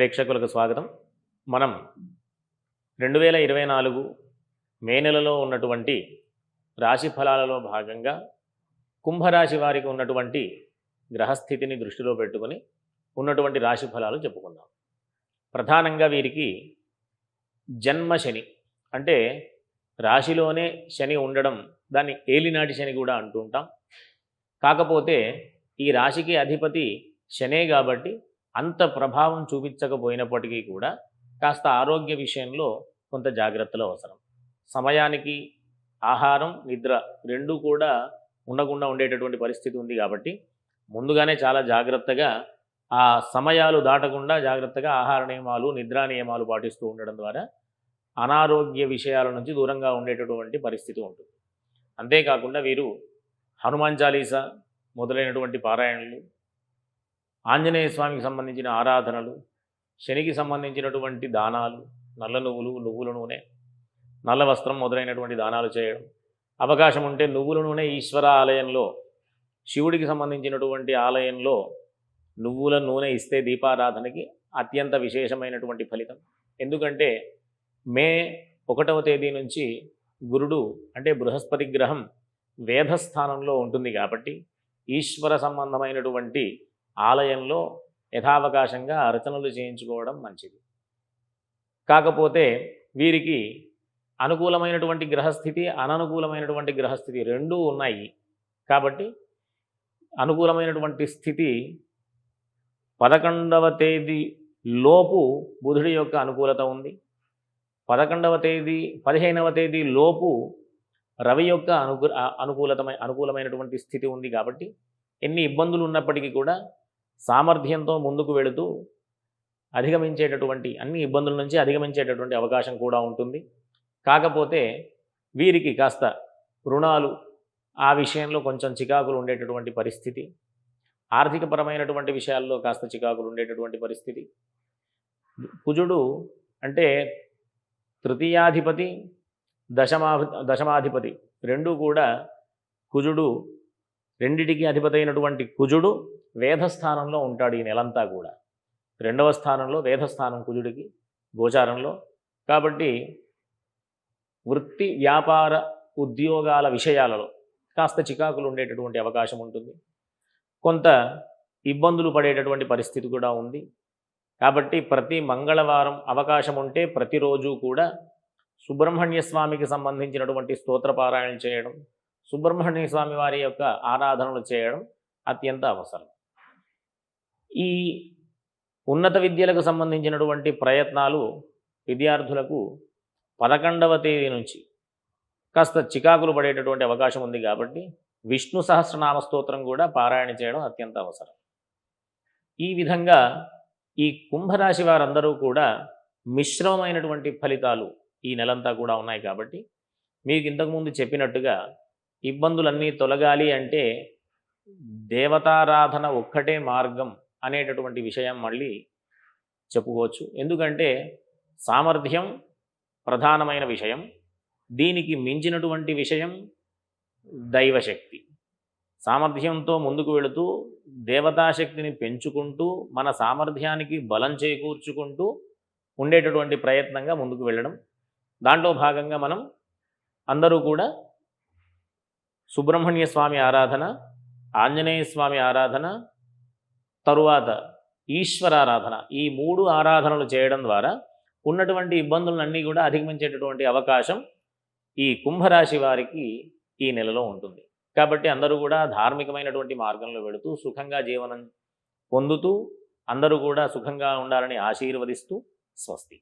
ప్రేక్షకులకు స్వాగతం. మనం 2024 మే నెలలో ఉన్నటువంటి రాశి ఫలాలలో భాగంగా కుంభరాశి వారికి ఉన్నటువంటి గ్రహస్థితిని దృష్టిలో పెట్టుకొని ఉన్నటువంటి రాశి ఫలాలు చెప్పుకుందాం. ప్రధానంగా వీరికి జన్మ శని అంటే రాశిలోనే శని ఉండడం, దాన్ని ఏలినాటి శని కూడా అంటూ ఉంటాం. కాకపోతే ఈ రాశికి అధిపతి శనే కాబట్టి అంత ప్రభావం చూపించకపోయినప్పటికీ కూడా కాస్త ఆరోగ్య విషయంలో కొంత జాగ్రత్తలు అవసరం. సమయానికి ఆహారం నిద్ర రెండూ కూడా ఉండకుండా ఉండేటటువంటి పరిస్థితి ఉంది కాబట్టి ముందుగానే చాలా జాగ్రత్తగా ఆ సమయాలు దాటకుండా జాగ్రత్తగా ఆహార నియమాలు నిద్రా నియమాలు పాటిస్తూ ఉండడం ద్వారా అనారోగ్య విషయాల నుంచి దూరంగా ఉండేటటువంటి పరిస్థితి ఉంటుంది. అంతేకాకుండా వీరు హనుమాన్ చాలీసా మొదలైనటువంటి పారాయణలు, ఆంజనేయ స్వామికి సంబంధించిన ఆరాధనలు, శనికి సంబంధించినటువంటి దానాలు, నల్ల నువ్వులు, నువ్వుల నూనె, నల్ల వస్త్రం మొదలైనటువంటి దానాలు చేయడం, అవకాశం ఉంటే నువ్వుల నూనె ఈశ్వర ఆలయంలో శివుడికి సంబంధించినటువంటి ఆలయంలో నువ్వుల నూనె ఇస్తే దీపారాధనకి అత్యంత విశేషమైనటువంటి ఫలితం. ఎందుకంటే మే 1వ తేదీ నుంచి గురుడు అంటే బృహస్పతి గ్రహం వేధస్థానంలో ఉంటుంది కాబట్టి ఈశ్వర సంబంధమైనటువంటి ఆలయంలో యథావకాశంగా అర్చనలు చేయించుకోవడం మంచిది. కాకపోతే వీరికి అనుకూలమైనటువంటి గ్రహస్థితి, అననుకూలమైనటువంటి గ్రహస్థితి రెండూ ఉన్నాయి కాబట్టి అనుకూలమైనటువంటి స్థితి 11వ తేదీ లోపు బుధుడి యొక్క అనుకూలత ఉంది. 15వ తేదీ లోపు రవి యొక్క అనుకూలమైనటువంటి స్థితి ఉంది. కాబట్టి ఎన్ని ఇబ్బందులు ఉన్నప్పటికీ కూడా సామర్థ్యంతో ముందుకు వెళుతూ అన్ని ఇబ్బందుల నుంచి అధిగమించేటటువంటి అవకాశం కూడా ఉంటుంది. కాకపోతే వీరికి కాస్త రుణాలు, ఆ విషయంలో కొంచెం చికాకులు ఉండేటటువంటి పరిస్థితి, ఆర్థికపరమైనటువంటి విషయాల్లో కాస్త చికాకులు ఉండేటటువంటి పరిస్థితి. కుజుడు అంటే తృతీయాధిపతి, దశమాధిపతి రెండూ కూడా కుజుడు, రెండిటికి అధిపతి అయినటువంటి కుజుడు వేధస్థానంలో ఉంటాడు ఈ నెలంతా కూడా. 2వ స్థానంలో వేధస్థానం కుజుడికి గోచారంలో. కాబట్టి వృత్తి, వ్యాపార, ఉద్యోగాల విషయాలలో కాస్త చికాకులు ఉండేటటువంటి అవకాశం ఉంటుంది. కొంత ఇబ్బందులు పడేటటువంటి పరిస్థితి కూడా ఉంది. కాబట్టి ప్రతి మంగళవారం అవకాశం ఉంటే ప్రతిరోజు కూడా సుబ్రహ్మణ్య స్వామికి సంబంధించినటువంటి స్తోత్రపారాయణ చేయడం, సుబ్రహ్మణ్య స్వామి వారి యొక్క ఆరాధనలు చేయడం అత్యంత అవసరం. ఈ ఉన్నత విద్యలకు సంబంధించినటువంటి ప్రయత్నాలు విద్యార్థులకు 11వ తేదీ నుంచి కాస్త చికాకులు పడేటటువంటి అవకాశం ఉంది కాబట్టి విష్ణు సహస్రనామ స్తోత్రం కూడా పారాయణ చేయడం అత్యంత అవసరం. ఈ విధంగా ఈ కుంభరాశి వారందరూ కూడా మిశ్రమమైనటువంటి ఫలితాలు ఈ నెలంతా కూడా ఉన్నాయి. కాబట్టి మీకు ఇంతకుముందు చెప్పినట్టుగా ఇబ్బందులన్నీ తొలగాలి అంటే దేవతారాధన ఒక్కటే మార్గం అనేటటువంటి విషయం మళ్ళీ చెప్పుకోవచ్చు. ఎందుకంటే సామర్థ్యం ప్రధానమైన విషయం, దీనికి మించినటువంటి విషయం దైవశక్తి. సామర్థ్యంతో ముందుకు వెళుతూ దేవతాశక్తిని పెంచుకుంటూ మన సామర్థ్యానికి బలం చేకూర్చుకుంటూ ఉండేటటువంటి ప్రయత్నంగా ముందుకు వెళ్ళడం. దాంట్లో భాగంగా మనం అందరూ కూడా సుబ్రహ్మణ్య స్వామి ఆరాధన, ఆంజనేయ స్వామి ఆరాధన, తరువాత ఈశ్వరారాధన, ఈ 3 ఆరాధనలు చేయడం ద్వారా ఉన్నటువంటి ఇబ్బందులన్నీ కూడా అధిగమించేటటువంటి అవకాశం ఈ కుంభరాశి వారికి ఈ నెలలో ఉంటుంది. కాబట్టి అందరూ కూడా ధార్మికమైనటువంటి మార్గంలో వెళుతూ సుఖంగా జీవనం పొందుతూ అందరూ కూడా సుఖంగా ఉండాలని ఆశీర్వదిస్తూ స్వస్తి.